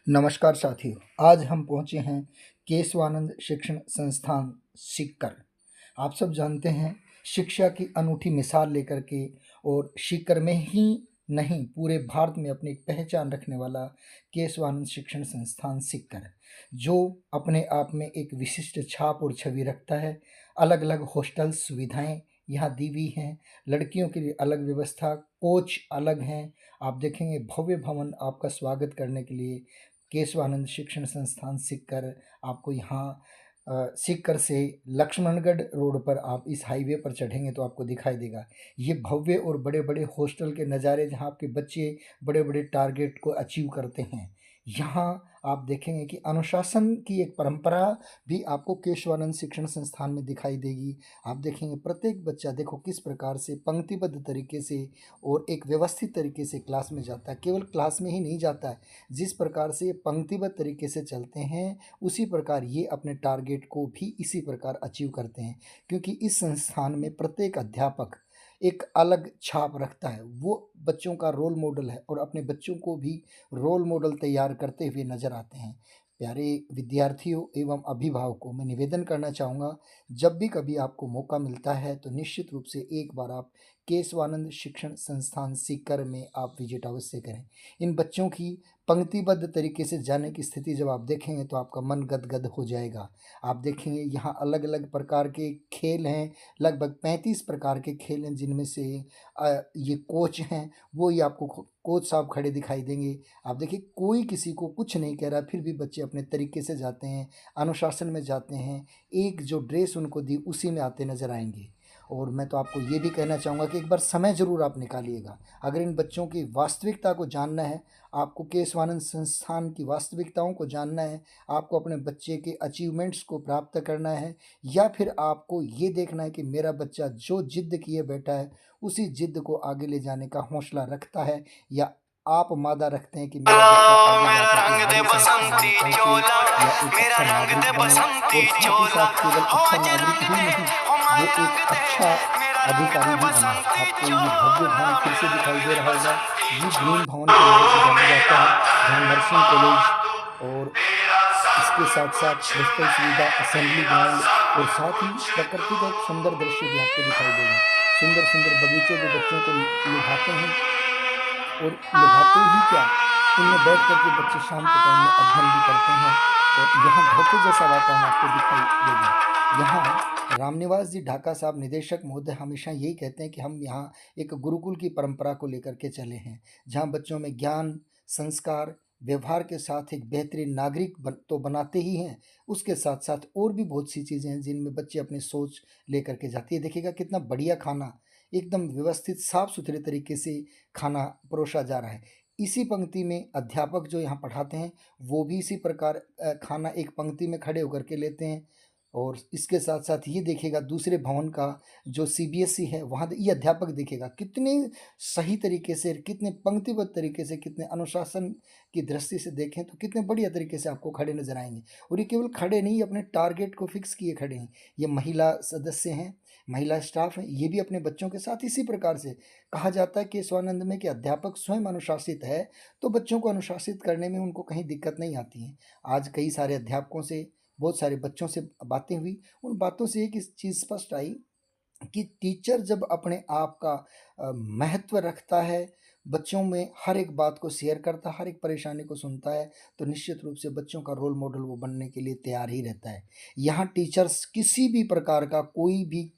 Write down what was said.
नमस्कार साथियों, आज हम पहुंचे हैं केशवानंद शिक्षण संस्थान सीकर। आप सब जानते हैं शिक्षा की अनूठी मिसाल लेकर के और सीकर में ही नहीं पूरे भारत में अपनी एक पहचान रखने वाला केशवानंद शिक्षण संस्थान सीकर, जो अपने आप में एक विशिष्ट छाप और छवि रखता है। अलग अलग हॉस्टल सुविधाएं यहाँ दी हुई हैं, लड़कियों के लिए अलग व्यवस्था, कोच अलग हैं। आप देखेंगे भव्य भवन आपका स्वागत करने के लिए केशवानंद शिक्षण संस्थान सीकर आपको यहाँ सीकर से लक्ष्मणगढ़ रोड पर आप इस हाईवे पर चढ़ेंगे तो आपको दिखाई देगा ये भव्य और बड़े बड़े हॉस्टल के नज़ारे, जहाँ आपके बच्चे बड़े बड़े टारगेट को अचीव करते हैं। यहाँ आप देखेंगे कि अनुशासन की एक परंपरा भी आपको केशवानंद शिक्षण संस्थान में दिखाई देगी। आप देखेंगे प्रत्येक बच्चा देखो किस प्रकार से पंक्तिबद्ध तरीके से और एक व्यवस्थित तरीके से क्लास में जाता है। केवल क्लास में ही नहीं जाता है, जिस प्रकार से ये पंक्तिबद्ध तरीके से चलते हैं उसी प्रकार ये अपने टारगेट को भी इसी प्रकार अचीव करते हैं, क्योंकि इस संस्थान में प्रत्येक अध्यापक एक अलग छाप रखता है। वो बच्चों का रोल मॉडल है और अपने बच्चों को भी रोल मॉडल तैयार करते हुए नजर आते हैं। प्यारे विद्यार्थियों एवं अभिभावकों, मैं निवेदन करना चाहूँगा, जब भी कभी आपको मौका मिलता है तो निश्चित रूप से एक बार आप केशवानंद शिक्षण संस्थान सीकर में आप विजिट अवश्य करें। इन बच्चों की पंक्तिबद्ध तरीके से जाने की स्थिति जब आप देखेंगे तो आपका मन गदगद हो जाएगा। आप देखेंगे यहाँ अलग अलग प्रकार के खेल हैं, लगभग 35 प्रकार के खेल हैं, जिनमें से ये कोच हैं वो ही आपको कोच साहब खड़े दिखाई देंगे। आप देखिए कोई किसी को कुछ नहीं कह रहा, फिर भी बच्चे अपने तरीके से जाते हैं, अनुशासन में जाते हैं, एक जो ड्रेस उनको दी उसी में आते नजर आएंगे। और मैं तो आपको ये भी कहना चाहूँगा कि एक बार समय ज़रूर आप निकालिएगा। अगर इन बच्चों की वास्तविकता को जानना है, आपको केशवानंद संस्थान की वास्तविकताओं को जानना है, आपको अपने बच्चे के अचीवमेंट्स को प्राप्त करना है, या फिर आपको ये देखना है कि मेरा बच्चा जो जिद किए बैठा है उसी जिद को आगे ले जाने का हौसला रखता है, या आप मादा रखते हैं कि मेरा बच्चा आगे जा करके बड़े संस्थान में पहुंचे या एक अच्छा नागरिक बने, और साथ ही साथ केवल अच्छा नागरिक ही नहीं, वो एक अच्छा अधिकारी भी बने। आपको ये भव्य भवन फिर से दिखाई दे रहा होगा, ये ग्रीन भवन के नाम से जाना जाता है, जहाँ नर्सिंग कॉलेज और इसके साथ साथ हॉस्टल सुविधा, असेंबली ग्राउंड और साथ ही प्रकृति का एक सुंदर दृश्य भी आपको दिखाई देगा। सुंदर सुंदर बगीचे जो बच्चों को लुभाते हैं, और लुभाते ही क्या, इनमें बैठ करके बच्चे शाम के टाइम में अध्ययन भी करते हैं, और यहाँ घर के जैसा वातावरण आपको दिखाई देगा। यहाँ रामनिवास जी ढाका साहब निदेशक महोदय हमेशा यही कहते हैं कि हम यहाँ एक गुरुकुल की परंपरा को लेकर के चले हैं, जहाँ बच्चों में ज्ञान, संस्कार, व्यवहार के साथ एक बेहतरीन नागरिक तो बनाते ही हैं, उसके साथ साथ और भी बहुत सी चीज़ें हैं जिनमें बच्चे अपनी सोच लेकर के जाती है। देखिएगा कितना बढ़िया खाना, एकदम व्यवस्थित साफ सुथरे तरीके से खाना परोसा जा रहा है। इसी पंक्ति में अध्यापक जो यहाँ पढ़ाते हैं वो भी इसी प्रकार खाना एक पंक्ति में खड़े होकर के लेते हैं। और इसके साथ साथ ये देखिएगा दूसरे भवन का जो सीबीएसई है, वहाँ ये अध्यापक देखिएगा कितने सही तरीके से, कितने पंक्तिबद्ध तरीके से, कितने अनुशासन की दृष्टि से देखें तो कितने बढ़िया तरीके से आपको खड़े नजर आएंगे। और ये केवल खड़े नहीं, अपने टारगेट को फिक्स किए खड़े हैं। ये महिला सदस्य हैं, महिला स्टाफ है, ये भी अपने बच्चों के साथ इसी प्रकार से, कहा जाता है कि केशवानंद में कि अध्यापक स्वयं अनुशासित है तो बच्चों को अनुशासित करने में उनको कहीं दिक्कत नहीं आती है। आज कई सारे अध्यापकों से, बहुत सारे बच्चों से बातें हुई, उन बातों से एक चीज़ स्पष्ट आई कि टीचर जब अपने आप का महत्व रखता है, बच्चों में हर एक बात को शेयर करता है, हर एक परेशानी को सुनता है, तो निश्चित रूप से बच्चों का रोल मॉडल वो बनने के लिए तैयार ही रहता है। यहाँ टीचर्स किसी भी प्रकार का कोई भी